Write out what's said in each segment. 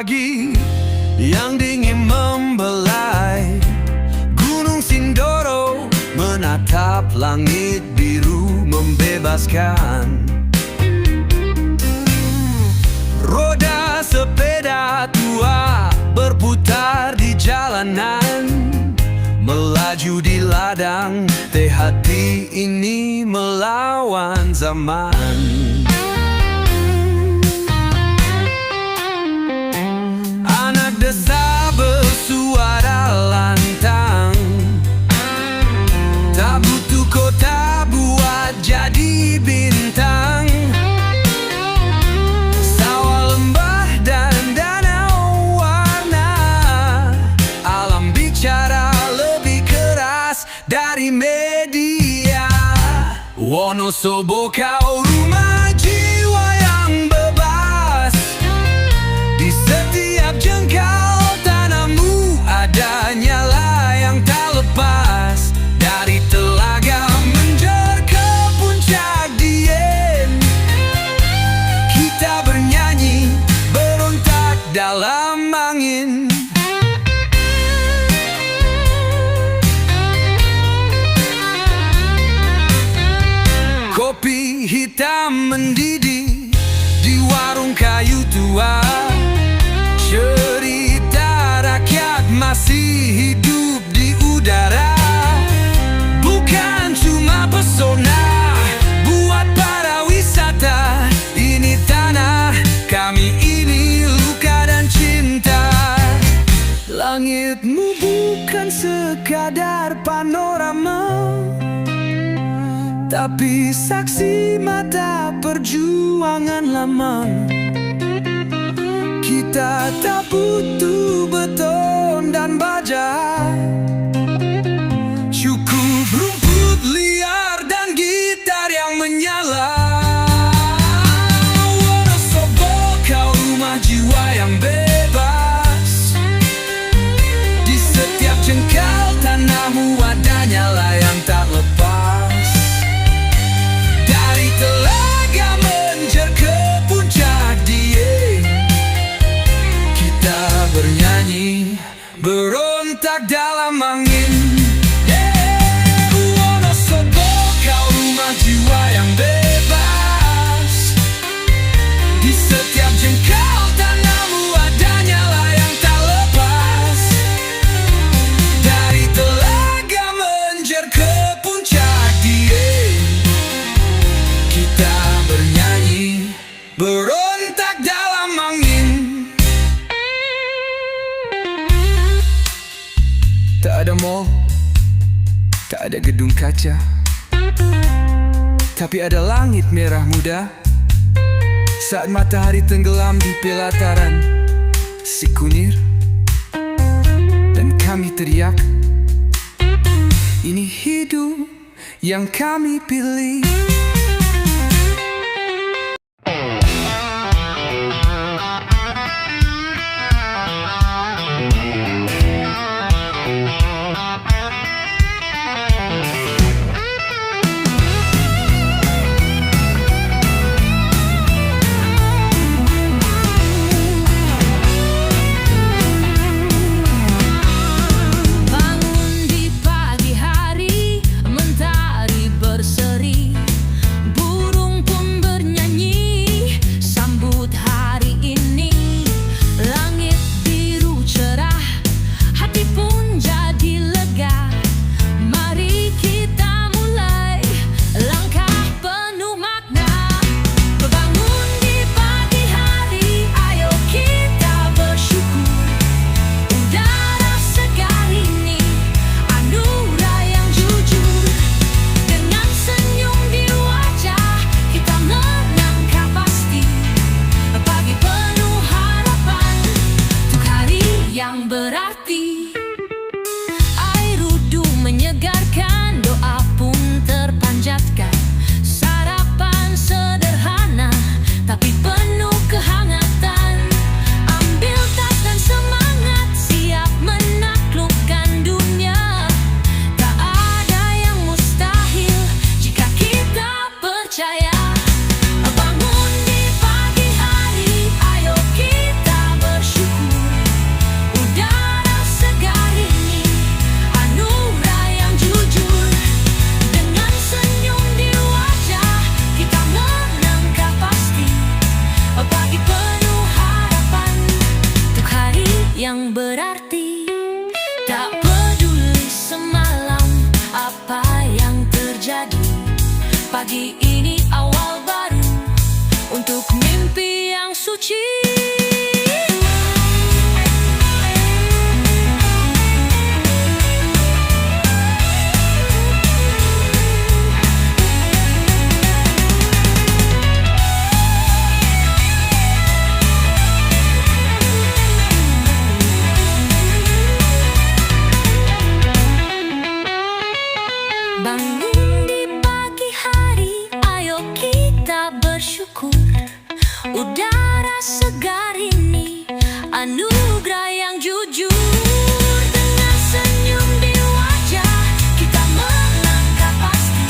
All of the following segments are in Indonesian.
pagi yang dingin membelai Gunung Sindoro menatap langit biru membebaskan. Roda sepeda tua berputar di jalanan, melaju di ladang teh hati ini melawan zaman. Anak desa bersuara lantang, tak butuh kota buat jadi bintang. Sawah, lembah, dan danau warna, alam bicara lebih keras dari media. Wonosobo kau rumah jiwa yang bebas, di setiap jengkal tanahmu ada nyala yang tak lepas. Dari telaga menjer ke puncak Dieng, kita bernyanyi berontak dalam angin. Kopi hitam mendidih di warung kayu tua, cerita rakyat masih hidup di udara. Bukan cuma pesona buat para wisata, ini tanah kami, ini luka dan cinta. Langitmu bukan sekadar panorama, tapi saksi mata perjuangan lama. Kita tak butuh beton dan baja, cukup rumput liar dan gitar yang menyala. Wonosobo kau rumah jiwa yang bebas, di setiap jengkal tanahmu ada nyala yang tak lepas. Dari telaga menjer ke puncak Dieng, kita bernyanyi berontak dalam angin. Wonosobo kau rumah jiwa yang bebas, di setiap jengkal tanahmu ada nyala yang tak lepas. Dari telaga menjer ke puncak Dieng, kita bernyanyi berontak dalam angin. Tak ada mall, tak ada gedung kaca, tapi ada langit merah muda. Saat matahari tenggelam di pelataran si Kunir, dan kami teriak, ini hidup yang kami pilih. berarti. Tak peduli semalam apa yang terjadi, pagi ini awal baru untuk mimpi yang suci. Bangun di pagi hari, ayo kita bersyukur. Udara segar ini anugerah yang jujur. Dengan senyum di wajah, kita melangkah pasti.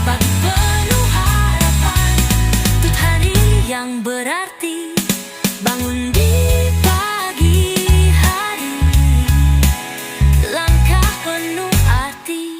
Pagi penuh harapan untuk hari yang berarti. Bangun di pagi hari, langkah penuh arti.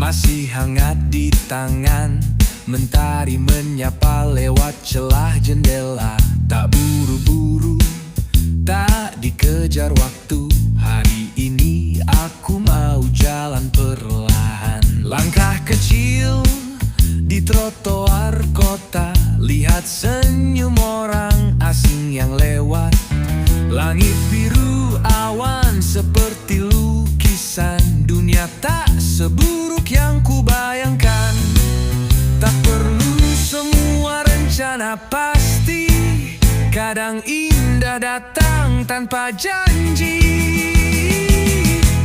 Masih hangat di tangan, mentari menyapa lewat celah jendela. Tak buru-buru, tak dikejar waktu. Hari ini aku mau jalan perlahan. Langkah kecil di trotoar kota, lihat senyum orang asing yang lewat. Langit biru, awan seperti lukisan. Dunia tak seburuk yang kubayangkan. Tak perlu semua rencana pasti. Kadang indah datang tanpa janji.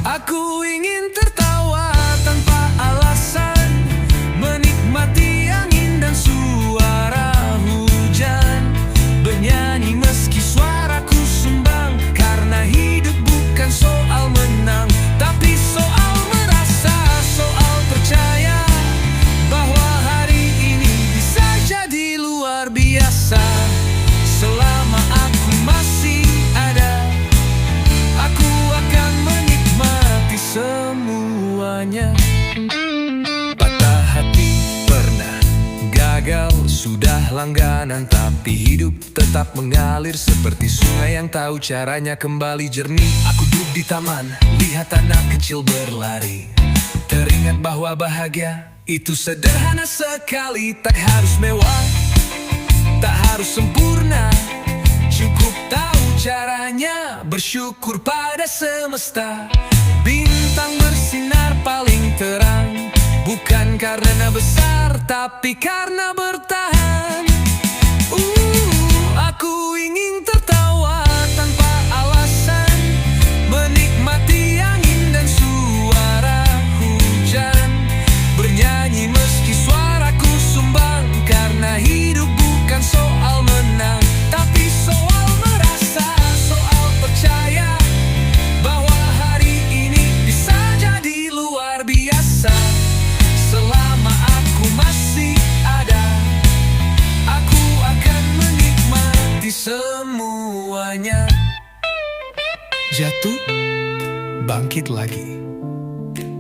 Aku ingin tertawa tanpa alasan, menikmati angin dan suara hujan. Bernyanyi meski suaraku sumbang, karena hidup bukan soal menang, tapi soal merasa, soal percaya bahwa hari ini bisa jadi luar biasa. Selama aku masih ada, aku akan menikmati semuanya. Patah hati pernah, gagal sudah langganan, tapi hidup tetap mengalir seperti sungai yang tahu caranya kembali jernih. Aku duduk di taman, lihat anak kecil berlari, teringat bahwa bahagia itu sederhana sekali. Tak harus mewah, tak harus sempurna, cukup tahu caranya bersyukur pada semesta. Bintang bersinar paling terang, bukan karena besar, tapi karena bertahan. Aku ingin tertawa tanpa alasan, menikmati angin dan suara hujan. Bernyanyi meski suaraku sumbang, karena hidup bukan soal menang, tapi soal merasa, soal percaya bahwa hari ini bisa jadi luar biasa. Selama aku masih ada, aku akan menikmati semuanya. Jatuh, bangkit lagi.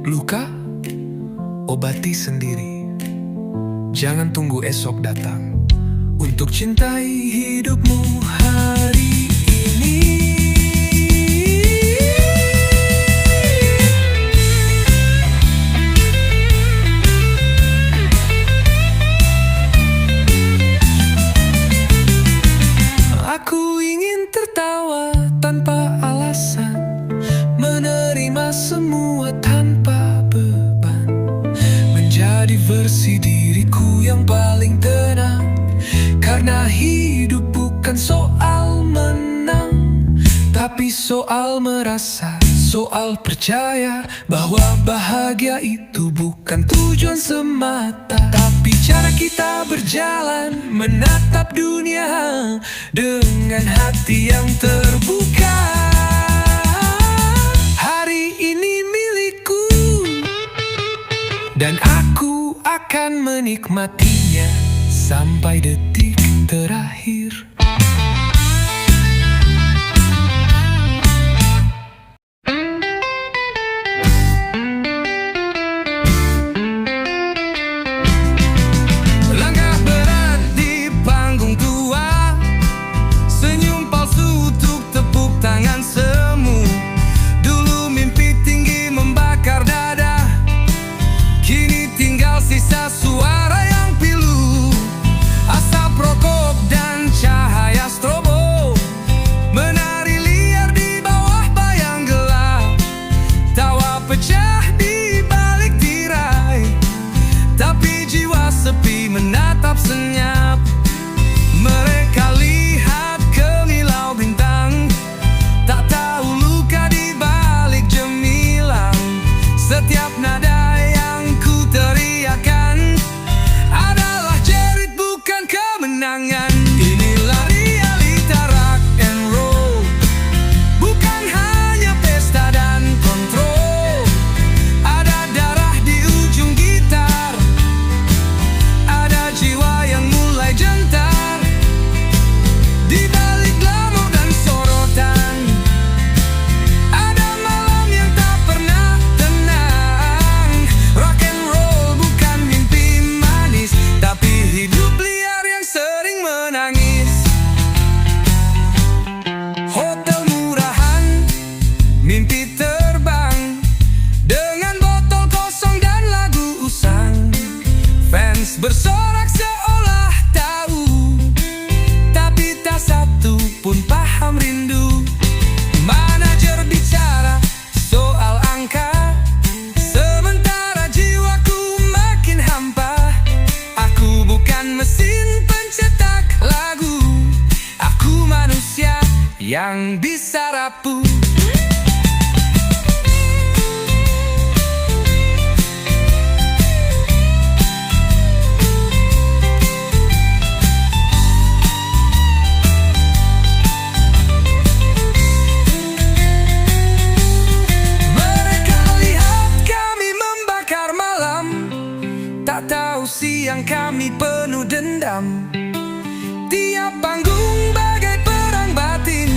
Luka, obati sendiri. Jangan tunggu esok datang untuk cintai hidupmu hari ini. Aku ingin tertawa tanpa alasan, menerima semua tanpa beban, menjadi versi diriku yang paling tenang. Karena hidup bukan soal menang, tapi soal merasa, soal percaya bahwa bahagia itu bukan tujuan semata, tapi cara kita berjalan menatap dunia dengan hati yang terbuka. Hari ini milikku dan aku akan menikmatinya sampai detik terakhir. Langkah berat di panggung tua, senyum palsu untuk tepuk tangan semu. Dulu mimpi tinggi membakar dada, kini tinggal sisa suara yang pilu. Asap rokok dan cahaya strobo menari liar di bawah bayang gelap. Tawa pecah di balik tirai, tapi jiwa sepi menatap senyap. Mereka lihat kemilau bintang, tak tahu luka di balik gemilang. Setiap nada yang ku teriakan adalah jerit bukan kemenangan. Inilah realita rock and roll, bukan hanya pesta dan kontrol. Ada darah di ujung gitar, ada jiwa yang mulai gentar. Di balik glamor dan sorotan, ada malam yang tak pernah tenang. Rock and roll bukan mimpi manis, tapi hidup liar yang sering menangis. Hotel murahan, mimpi terbang dengan botol kosong dan lagu usang. Fans bersorak seolah tahu, tapi tak satu pun paham rindu. Manajer bicara soal angka, sementara jiwaku makin hampa. Aku bukan mesin pencetak lagu, aku manusia yang bisa rapuh. Mereka lihat kami membakar malam, tak tahu siang kami penuh dendam. Tiap panggung bagai perang batin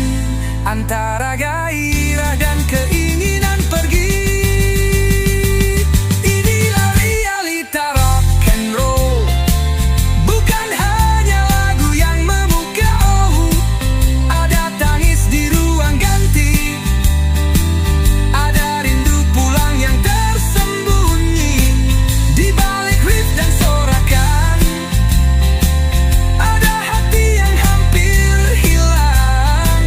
antara gairah dan keinginan pergi. Inilah realita rock and roll, bukan hanya lagu yang memukau. Ada tangis di ruang ganti, ada rindu pulang yang tersembunyi di balik riff dan sorakan. Ada hati yang hampir hilang.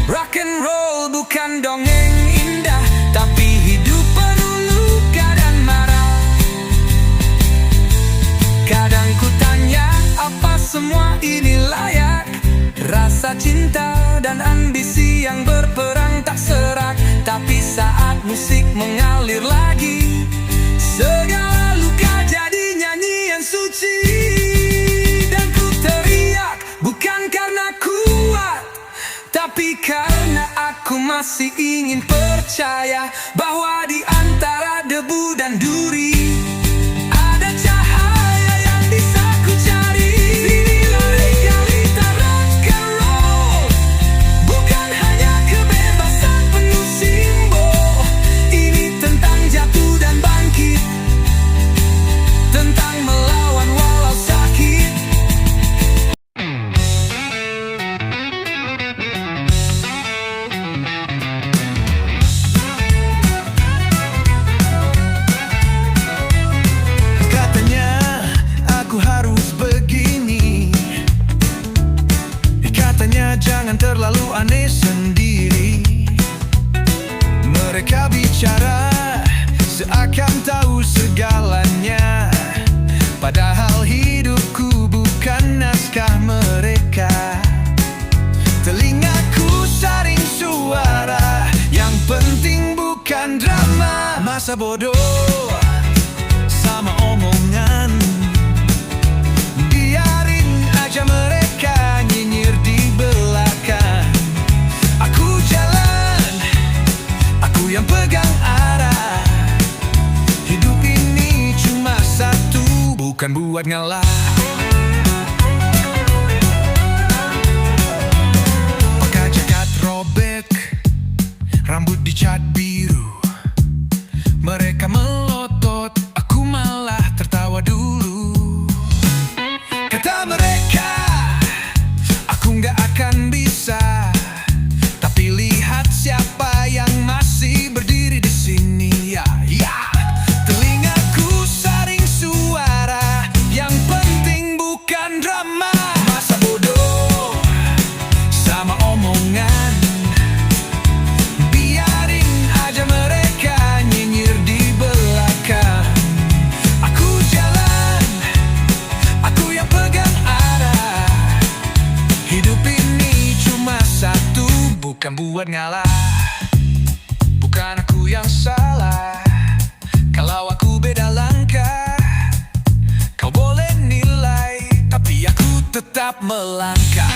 Rock and roll bukan dongeng indah, tapi hidup penuh luka dan marah. Kadang ku tanya, apa semua ini layak? Rasa cinta dan ambisi yang berperang tak serak. Tapi saat musik mengalir lagi, segala luka jadi nyanyian suci. Dan ku teriak bukan karena kuat, tapi karena aku masih ingin percaya bahwa di antara debu dan duri ada cahaya yang bisa ku cari. Inilah realita rock and roll, bukan hanya kebebasan penuh simbol. Ini tentang jatuh dan bangkit, tentang melawan walau sakit. Masa bodoh sama omongan, biarin aja mereka nyinyir di belakang. Aku jalan, aku yang pegang arah. Hidup ini cuma satu, bukan buat ngalah. Pakai jaket robek, rambut dicat biru. Mereka melotot, aku malah tertawa dulu. Kata mereka, aku nggak akan bisa. Tapi lihat siapa yang masih berdiri di sini. Ya, telingaku saring suara. Yang penting bukan drama. Masa bodoh sama omongan, biarin aja mereka nyinyir di belakang. Aku jalan, aku yang pegang arah. Hidup ini cuma satu, bukan buat ngalah. Bukan aku yang salah kalau aku beda langkah. Kau boleh nilai, tapi aku tetap melangkah.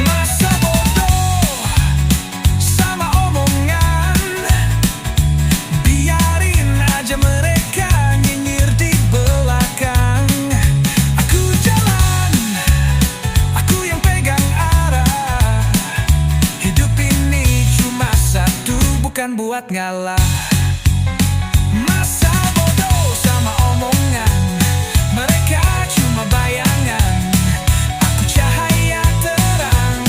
Masa bodoh sama omongan, biarin aja mereka nyinyir di belakang. Aku jalan, aku yang pegang arah. Hidup ini cuma satu, bukan buat ngalah. Masa bodoh sama omongan, mereka cuma bayangan. Aku cahaya terang,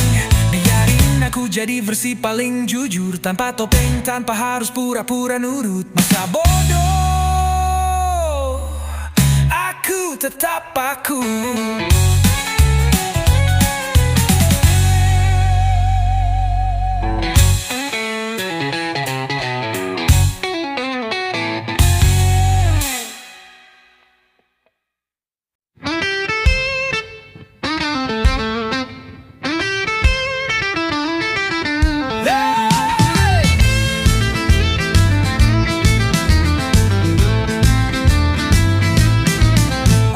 biarin aku jadi versi paling jujur. Tanpa topeng, tanpa harus pura-pura nurut. Masa bodoh, aku tetap aku.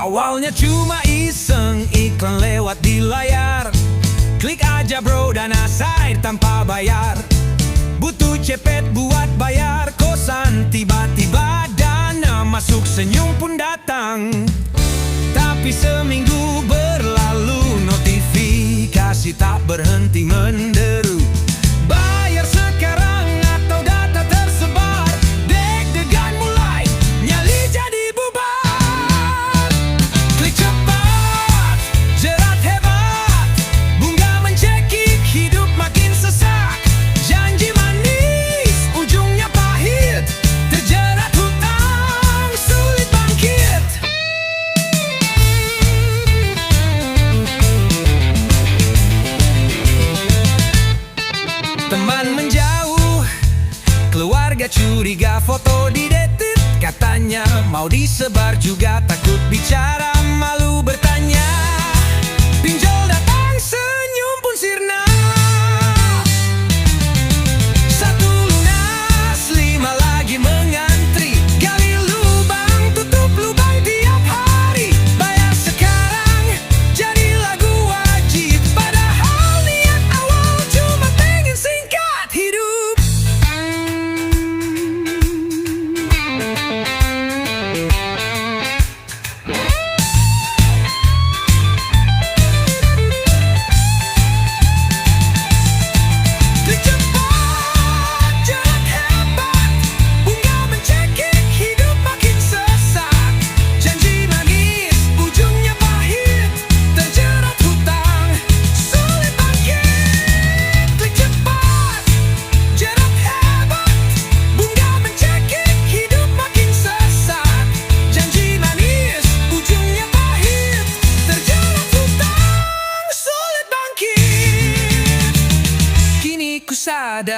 Awalnya cuma iseng, iklan lewat di layar. Klik aja bro, dana side tanpa bayar. Butuh cepet buat bayar kosan, tiba-tiba dana masuk, senyum pun datang. Tapi seminggu berlalu, notifikasi tak berhenti menderu. Bayar sekarang atau data tersebar, deg-degan mulai, nyali jadi bubar. Klik cepat, jerat hebat, bunga mencekik, hidup makin sesak. Janji manis, ujungnya pahit, terjerat hutang, sulit bangkit. Teman menjauh, keluarga curiga, foto didetit, katanya mau disebar juga, takut bicara, malu bertanya. Pinjol datang, senyum pun sirna. Satu lunas, 5 lagi mengantri. Gali lubang, tutup lubang tiap hari. Bayar sekarang, jadi lagu wajib. Padahal niat awal cuma pengen singkat hidup.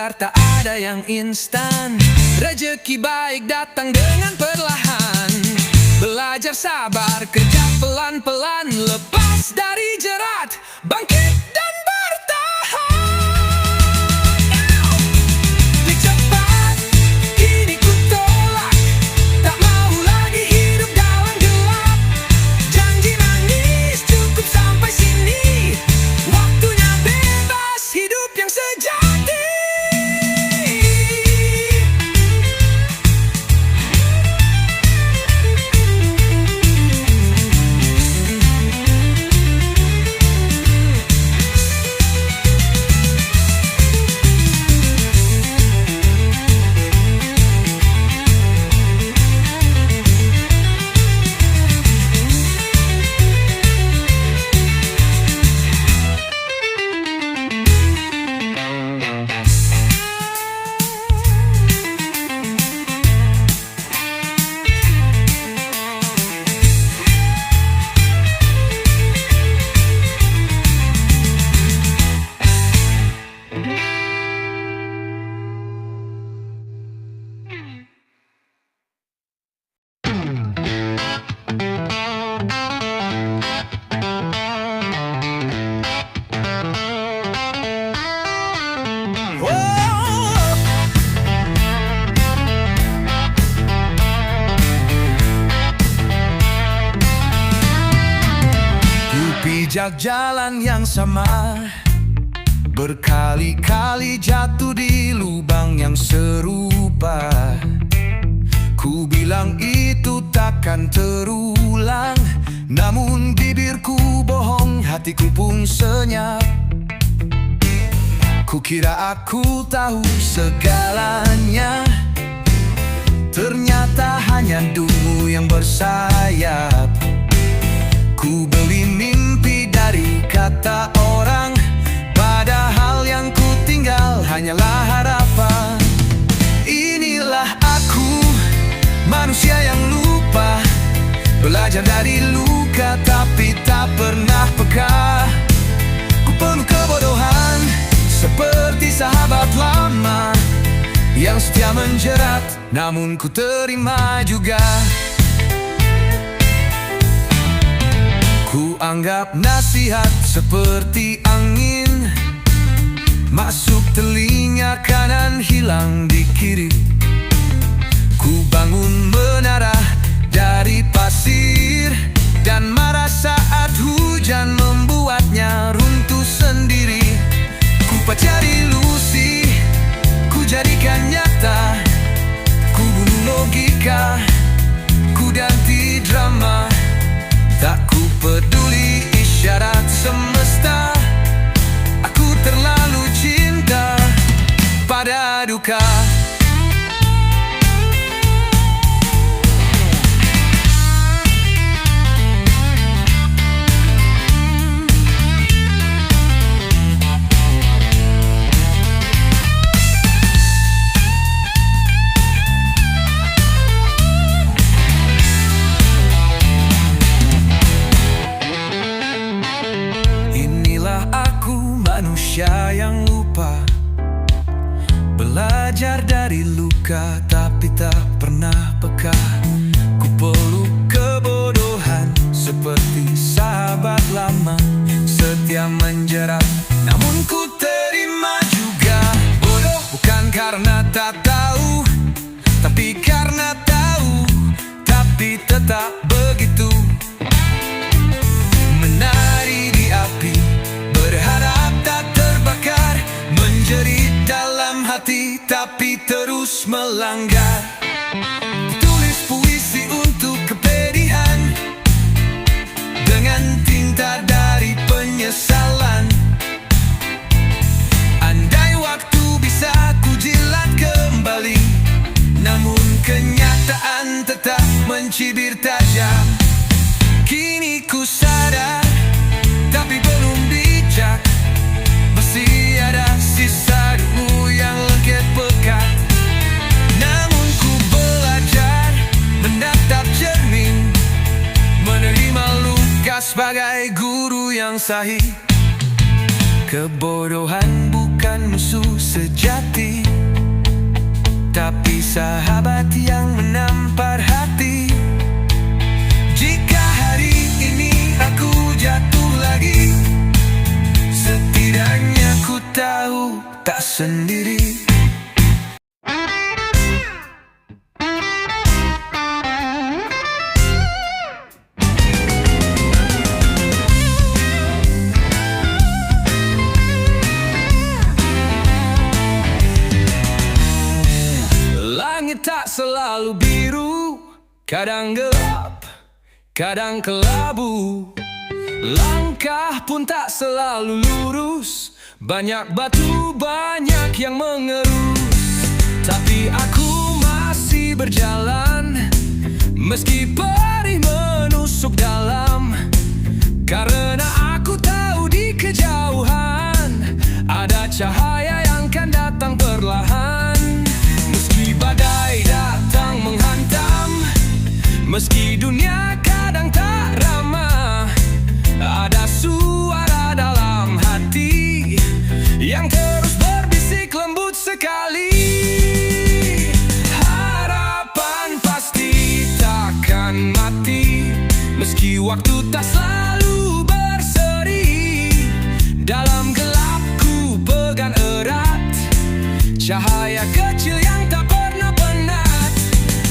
belajar tak ada yang instan. Rezeki baik datang dengan perlahan. Belajar sabar, kerja pelan-pelan. Lepas dari jerat, bangkit dan bertahan. Klik cepat, kini ku tolak. Tak mau lagi hidup dalam gelap. Janji nangis cukup sampai sini. Waktunya bebas, hidup yang sejati. Pijak jalan yang sama, berkali-kali jatuh di lubang yang serupa. Ku bilang itu takkan terulang, namun bibirku bohong, hatiku pun senyap. Ku kira aku tahu segalanya, ternyata hanya dungu yang bersayap. Ku beli mimpi dari kata orang, padahal yang ku tinggal hanyalah harapan. Inilah aku, manusia yang lupa, belajar dari luka tapi tak pernah peka. Ku penuh kebodohan, seperti sahabat lama yang setia menjerat, namun ku terima juga. Ku anggap nasihat seperti angin, masuk telinga kanan, hilang di kiri. Ku bangun menara dari pasir, dan marah saat hujan membuatnya runtuh sendiri. Ku pacari ilusi, ku jadikan nyata. Ku bunuh logika, ku ganti drama. Tak ku peduli isyarat semesta, aku terlalu cinta pada duka. Manusia yang lupa, belajar dari luka tapi tak pernah peka. Ku peluk kebodohan seperti sahabat lama, setia menjerat, namun ku terima juga. Bodoh bukan karena tak tahu, tapi karena tahu, tapi tetap begitu. Menari di api, berharap tak terbakar, menjerit dalam hati tapi terus melanggar. Tulis puisi untuk kepedihan, dengan tinta dari penyesalan. Andai waktu bisa ku jilat kembali, namun kenyataan tetap mencibir tajam. Kini ku sadar, tapi belum bijak, masih ada sisa dulu yang lengket pekat. Namun ku belajar menatap cermin, menerima luka sebagai guru yang sahih. Kebodohan bukan bukan musuh sejati, tapi sahabat yang menampar hati. Jika hari ini aku jatuh lagi, setidaknya ku tahu tak sendiri. Langit tak selalu biru, kadang gelap, kadang kelabu. Langkah pun tak selalu lurus, banyak batu, banyak yang mengerus. Tapi aku masih berjalan, meski perih menusuk dalam. Karena aku tahu di kejauhan ada cahaya yang kan datang perlahan. Meski badai datang menghantam, meski dunia kadang tak ramah, ada suara dalam hati yang terus berbisik lembut sekali. Harapan pasti takkan mati, meski waktu tak selalu berseri. Dalam gelapku pegang erat cahaya kecil yang tak pernah penat.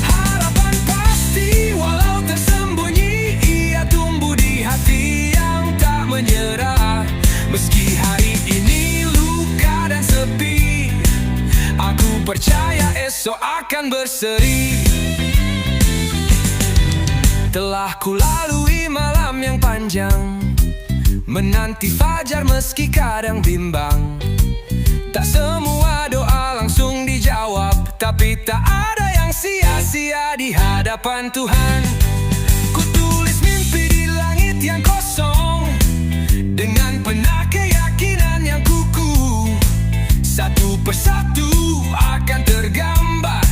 Harapan pasti walau tersembunyi, ia tumbuh di hati yang tak menyerah. Meski hari ini luka dan sepi, aku percaya esok akan berseri. Telah ku lalui malam yang panjang, menanti fajar meski kadang bimbang. Tak semua doa langsung dijawab, tapi tak ada yang sia-sia di hadapan Tuhan. Ku tulis mimpi di langit yang kosong, dengan penuh keyakinan yang kukuh. Satu persatu akan tergambar,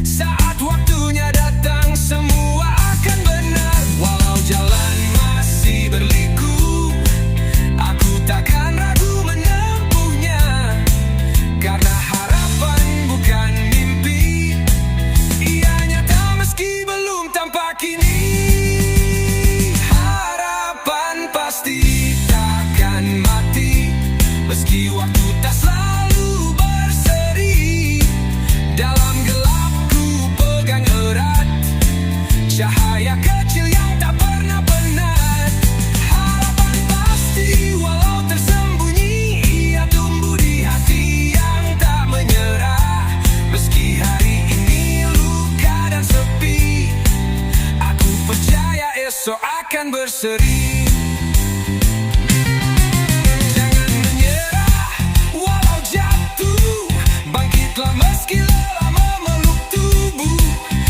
saat waktunya datang semua akan benar. Walau jalan masih berliku, aku takkan ragu menempuhnya. Karena harapan bukan mimpi, ia nyata meski belum tampak kini. Harapan pasti takkan mati, meski waktu tak selalu berseri. Dalam gelapku pegang erat cahaya kecil yang tak pernah penat. Harapan pasti walau tersembunyi, ia tumbuh di hati yang tak menyerah. Meski hari ini luka dan sepi, aku percaya esok akan berseri. Jangan menyerah walau jatuh, bangkitlah meski lelah memeluk tubuh.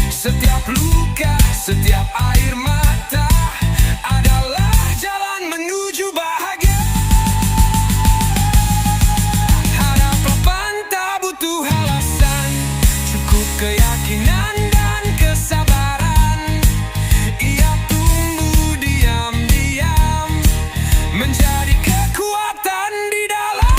Setiap luka, setiap air mata adalah jalan menuju bahagia. Harapan tak butuh alasan, cukup keyakinan dan kesabaran. Ia tumbuh diam-diam, menjadi kekuatan di dalam.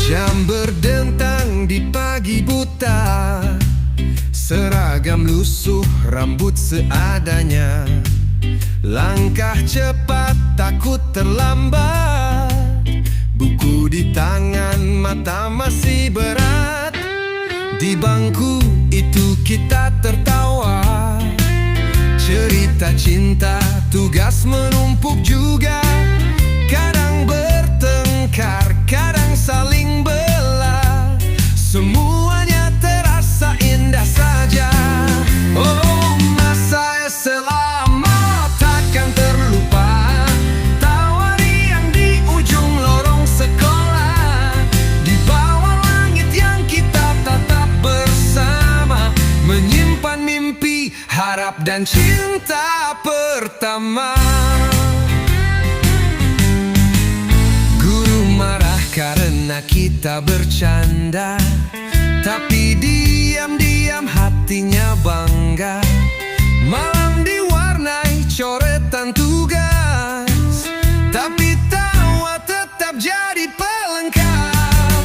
Jam berdentang di pagi buta, seragam lusuh, rambut seadanya. Langkah cepat, takut terlambat. Buku di tangan, mata masih berat. Di bangku itu kita tertawa, cerita cinta, tugas menumpuk juga. Kadang bertengkar, kadang saling bela, semuanya dan cinta pertama. Guru marah karena kita bercanda, tapi diam-diam hatinya bangga. Malam diwarnai coretan tugas, tapi tawa tetap jadi pelengkap.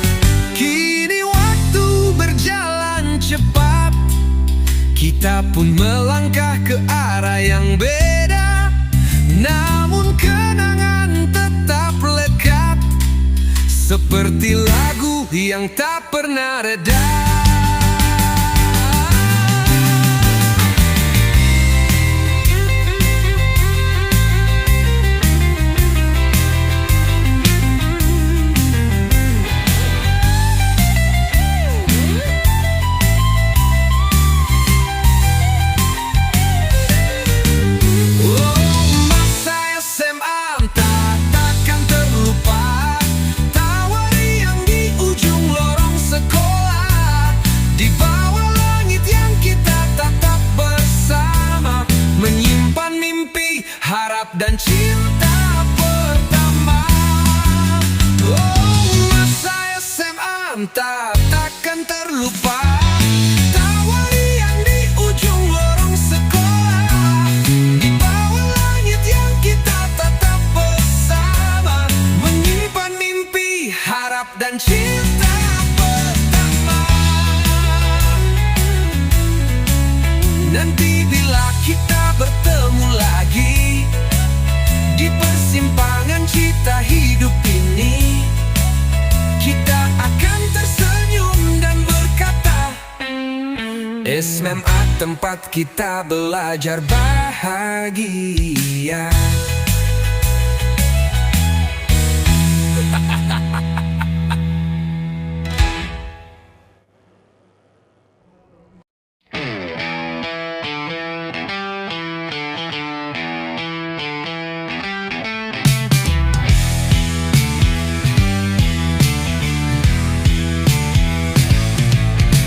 Kini waktu berjalan cepat, kita pun melangkah ke arah yang beda. Namun kenangan tetap lekat, seperti lagu yang tak pernah reda. Harap dan cinta pertama. Oh, masa SMA entah takkan terlupa. Tawa riang di ujung lorong sekolah, di bawah langit yang kita tatap bersama, menyimpan mimpi, harap dan cinta pertama. Nanti bila kita bertemu lagi di persimpangan cita hidup ini, kita akan tersenyum dan berkata, SMA tempat kita belajar bahagia.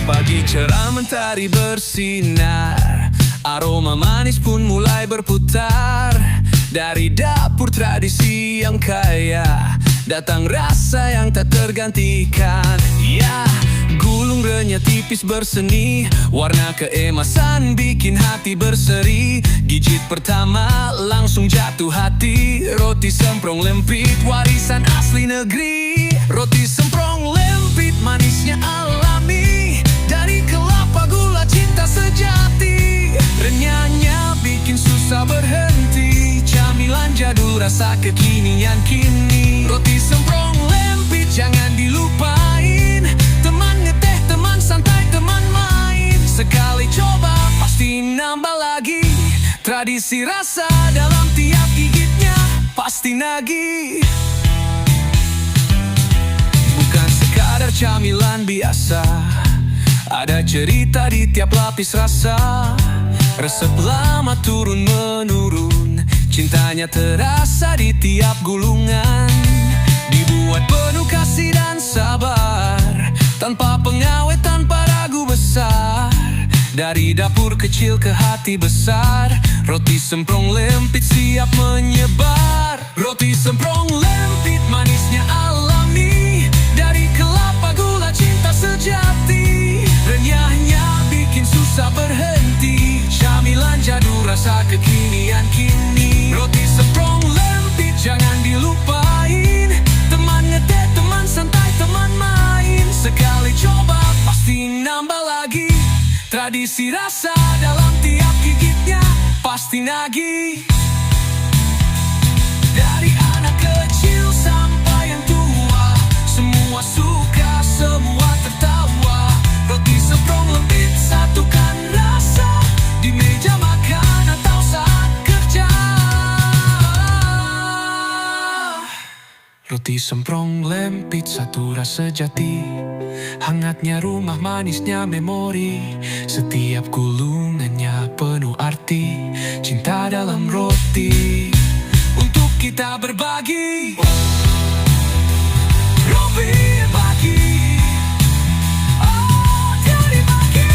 Pagi cerah mentari bersinar, aroma manis pun mulai berputar. Dari dapur tradisi yang kaya, datang rasa yang tak tergantikan. Ya, gulung renyah tipis berseni, warna keemasan bikin hati berseri. Gigit pertama langsung jatuh hati, roti semprong lempit warisan asli negeri. Roti semprong lempit manisnya alami, dari kelapa gula cinta sejati. Renyahnya bikin susah berhenti, camilan jadul rasa kekinian kini. Roti semprong lempit jangan dilupain, teman ngeteh, teman santai, teman main. Sekali coba pasti nambah lagi, tradisi rasa dalam tiap gigitnya pasti nagih. Bukan sekadar camilan biasa, ada cerita di tiap lapis rasa. Resep lama turun-menurun, cintanya terasa di tiap gulungan. Dibuat penuh kasih dan sabar, tanpa pengawet, tanpa ragu besar. Dari dapur kecil ke hati besar, roti semprong lempit siap menyebar. Roti semprong lempit manisnya alami, dari kelapa gula cinta sejati. Renyahnya bikin susah berhenti, camilan jadul rasa kekinian kini. Roti semprong lempit jangan dilupain, teman ngeteh, teman santai, teman main. Sekali coba pasti nambah lagi, tradisi rasa dalam tiap gigitnya pasti nagih. Dari anak kecil sampai yang tua, semua suka, semua tertawa. Roti semprong lempit satukan rasa, di meja makan atau saat kerja. Roti semprong lempit satu rasa jati, hangatnya rumah, manisnya memori. Setiap gulungannya penuh arti, cinta dalam roti untuk kita berbagi. Roti bagi, oh dari bagi,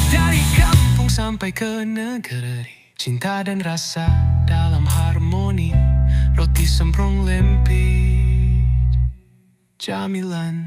dari kamu. ke negeri cinta dan rasa dalam harmoni. Roti semprong lempit camilan.